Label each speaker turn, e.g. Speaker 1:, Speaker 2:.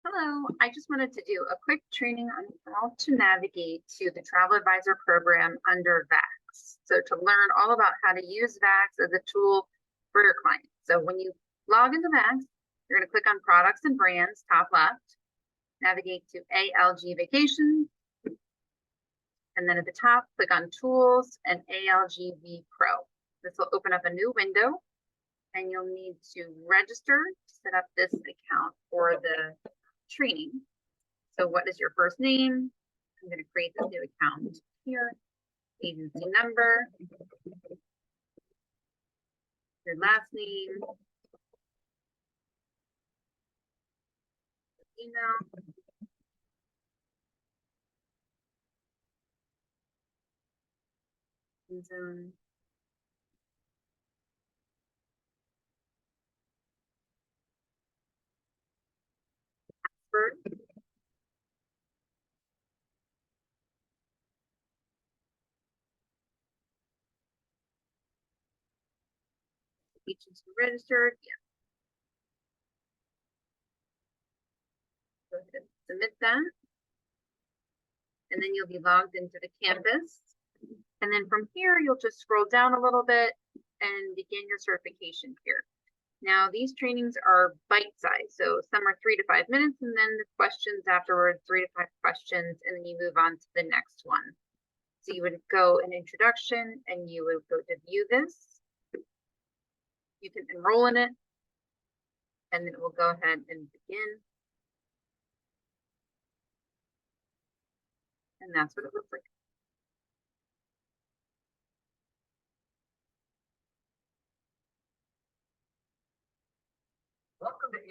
Speaker 1: Hello, I just wanted to do a quick training on how to navigate to the travel advisor program under VAX. So to learn all about how to use VAX as a tool for your clients. So when you log into VAX, you're going to click on products and brands, top left, navigate to ALG vacations, and then at the top, click on tools and ALGV Pro. This will open up a new window and you'll need to register to set up this account for the training. So what is your first name? I'm going to create this new account here. Agency number, your last name, email, zone, password, agency registered. Yeah. Go ahead and submit that. And then you'll be logged into the campus. And then from here, you'll just scroll down a little bit and begin your certification here. Now, these trainings are bite-sized, so some are 3 to 5 minutes, and then the questions afterwards, 3 to 5 questions, and then you move on to the next one. So you would go an introduction, and you would go to view this. You can enroll in it, and then it will go ahead and begin. And that's what it looks like.
Speaker 2: Welcome to